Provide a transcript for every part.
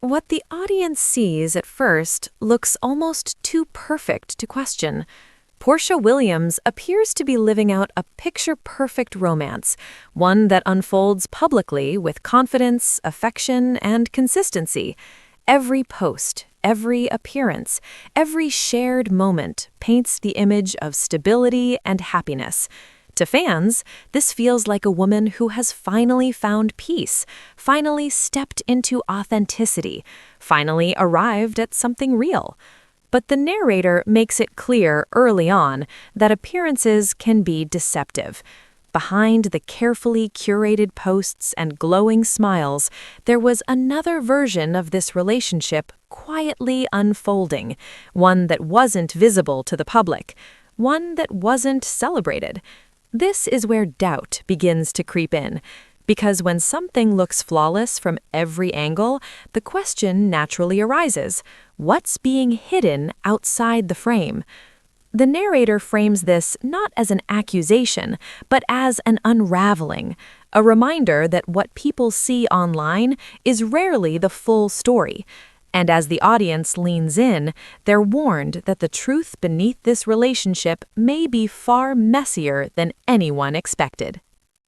What the audience sees at first looks almost too perfect to question. Porsha Williams appears to be living out a picture-perfect romance, one that unfolds publicly with confidence, affection, and consistency. Every post, every appearance, every shared moment paints the image of stability and happiness. To fans, this feels like a woman who has finally found peace, finally stepped into authenticity, finally arrived at something real. But the narrator makes it clear early on that appearances can be deceptive. Behind the carefully curated posts and glowing smiles, there was another version of this relationship quietly unfolding, one that wasn't visible to the public, one that wasn't celebrated. This is where doubt begins to creep in, because when something looks flawless from every angle, the question naturally arises: what's being hidden outside the frame? The narrator frames this not as an accusation, but as an unraveling, a reminder that what people see online is rarely the full story. And as the audience leans in, they're warned that the truth beneath this relationship may be far messier than anyone expected.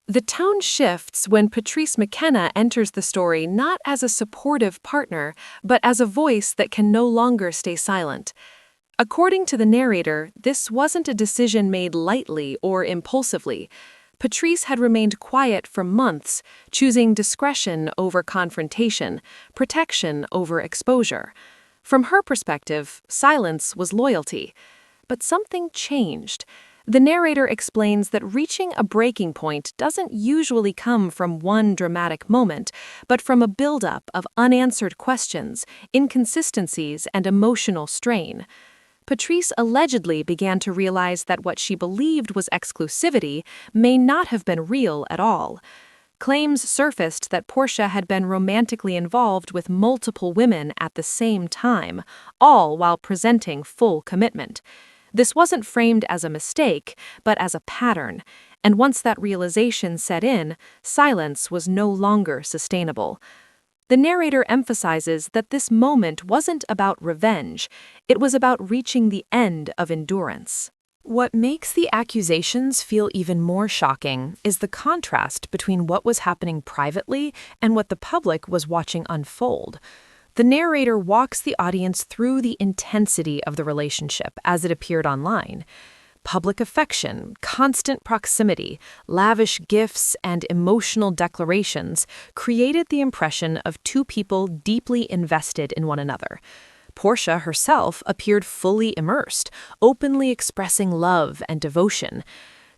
The tone shifts when Patrice McKenna enters the story not as a supportive partner, but as a voice that can no longer stay silent. According to the narrator, this wasn't a decision made lightly or impulsively. Patrice had remained quiet for months, choosing discretion over confrontation, protection over exposure. From her perspective, silence was loyalty. But something changed. The narrator explains that reaching a breaking point doesn't usually come from one dramatic moment, but from a buildup of unanswered questions, inconsistencies, and emotional strain. Patrice allegedly began to realize that what she believed was exclusivity may not have been real at all. Claims surfaced that Porsha had been romantically involved with multiple women at the same time, all while presenting full commitment. This wasn't framed as a mistake, but as a pattern, and once that realization set in, silence was no longer sustainable. The narrator emphasizes that this moment wasn't about revenge, it was about reaching the end of endurance. What makes the accusations feel even more shocking is the contrast between what was happening privately and what the public was watching unfold. The narrator walks the audience through the intensity of the relationship as it appeared online. Public affection, constant proximity, lavish gifts, and emotional declarations created the impression of two people deeply invested in one another. Porsha herself appeared fully immersed, openly expressing love and devotion.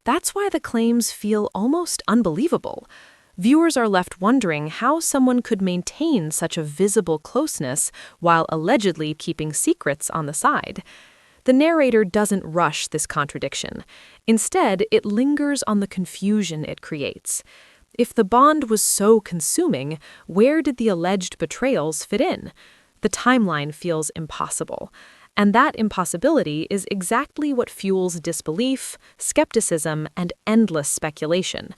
That's why the claims feel almost unbelievable. Viewers are left wondering how someone could maintain such a visible closeness while allegedly keeping secrets on the side. The narrator doesn't rush this contradiction. Instead, it lingers on the confusion it creates. If the bond was so consuming, where did the alleged betrayals fit in? The timeline feels impossible. And that impossibility is exactly what fuels disbelief, skepticism, and endless speculation.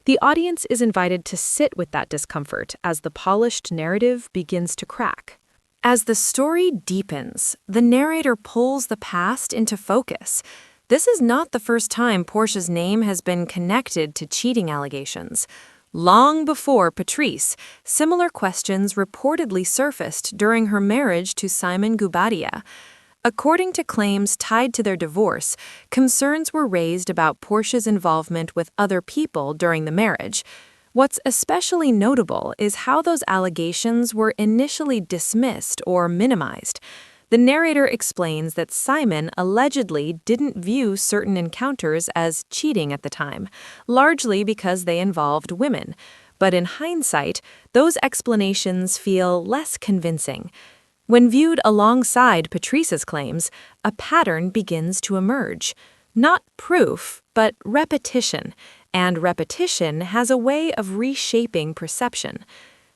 The audience is invited to sit with that discomfort as the polished narrative begins to crack. As the story deepens, the narrator pulls the past into focus. This is not the first time Porsha's name has been connected to cheating allegations. Long before Patrice, similar questions reportedly surfaced during her marriage to Simon Guobadia. According to claims tied to their divorce, concerns were raised about Porsha's involvement with other people during the marriage. What's especially notable is how those allegations were initially dismissed or minimized. The narrator explains that Simon allegedly didn't view certain encounters as cheating at the time, largely because they involved women. But in hindsight, those explanations feel less convincing. When viewed alongside Patrice's claims, a pattern begins to emerge. Not proof, but repetition. And repetition has a way of reshaping perception.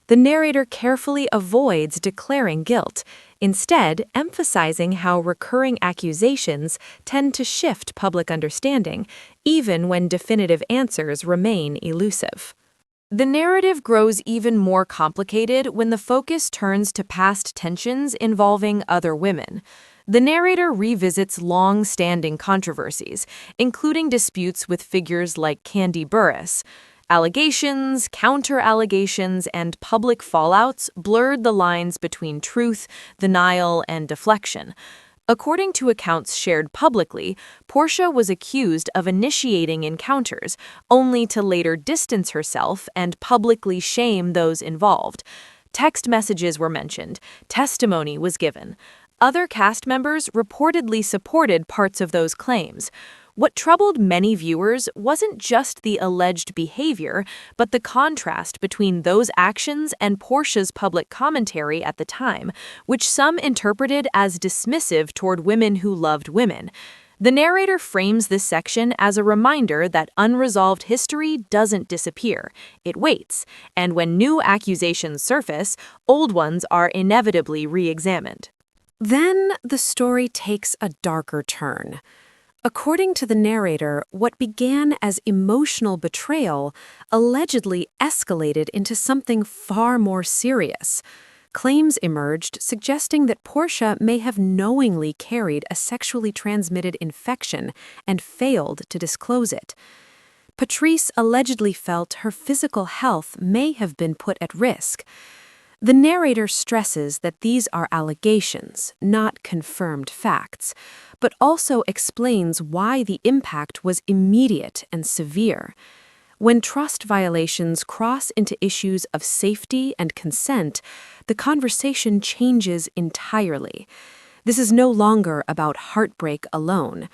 The narrator carefully avoids declaring guilt, instead emphasizing how recurring accusations tend to shift public understanding, even when definitive answers remain elusive. The narrative grows even more complicated when the focus turns to past tensions involving other women. The narrator revisits long-standing controversies, including disputes with figures like Candy Burris. Allegations, counter-allegations, and public fallouts blurred the lines between truth, denial, and deflection. According to accounts shared publicly, Porsha was accused of initiating encounters, only to later distance herself and publicly shame those involved. Text messages were mentioned, testimony was given. Other cast members reportedly supported parts of those claims. What troubled many viewers wasn't just the alleged behavior, but the contrast between those actions and Porsha's public commentary at the time, which some interpreted as dismissive toward women who loved women. The narrator frames this section as a reminder that unresolved history doesn't disappear, it waits, and when new accusations surface, old ones are inevitably re-examined. Then the story takes a darker turn. According to the narrator, what began as emotional betrayal allegedly escalated into something far more serious. Claims emerged suggesting that Porsha may have knowingly carried a sexually transmitted infection and failed to disclose it. Patrice allegedly felt her physical health may have been put at risk. The narrator stresses that these are allegations, not confirmed facts, but also explains why the impact was immediate and severe. When trust violations cross into issues of safety and consent, the conversation changes entirely. This is no longer about heartbreak alone.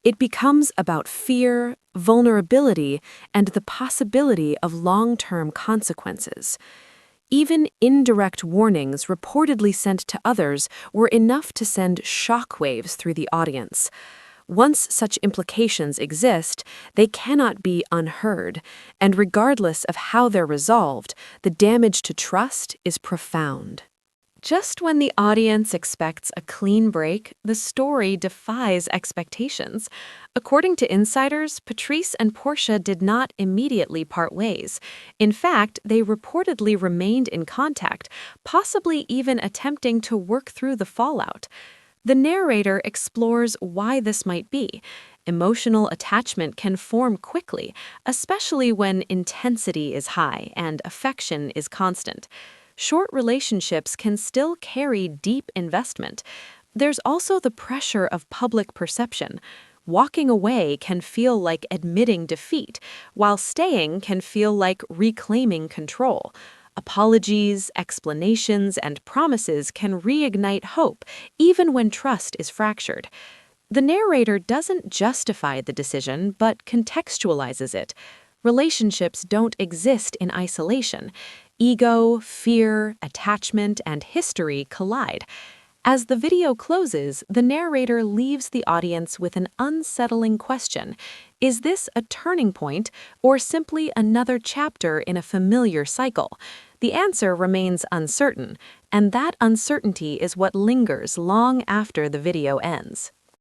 It becomes about fear, vulnerability, and the possibility of long-term consequences. Even indirect warnings reportedly sent to others were enough to send shockwaves through the audience. Once such implications exist, they cannot be unheard, and regardless of how they're resolved, the damage to trust is profound. Just when the audience expects a clean break, the story defies expectations. According to insiders, Patrice and Porsha did not immediately part ways. In fact, they reportedly remained in contact, possibly even attempting to work through the fallout. The narrator explores why this might be. Emotional attachment can form quickly, especially when intensity is high and affection is constant. Short relationships can still carry deep investment. There's also the pressure of public perception. Walking away can feel like admitting defeat, while staying can feel like reclaiming control. Apologies, explanations, and promises can reignite hope, even when trust is fractured. The narrator doesn't justify the decision, but contextualizes it. Relationships don't exist in isolation. Ego, fear, attachment, and history collide. As the video closes, the narrator leaves the audience with an unsettling question. Is this a turning point, or simply another chapter in a familiar cycle? The answer remains uncertain, and that uncertainty is what lingers long after the video ends.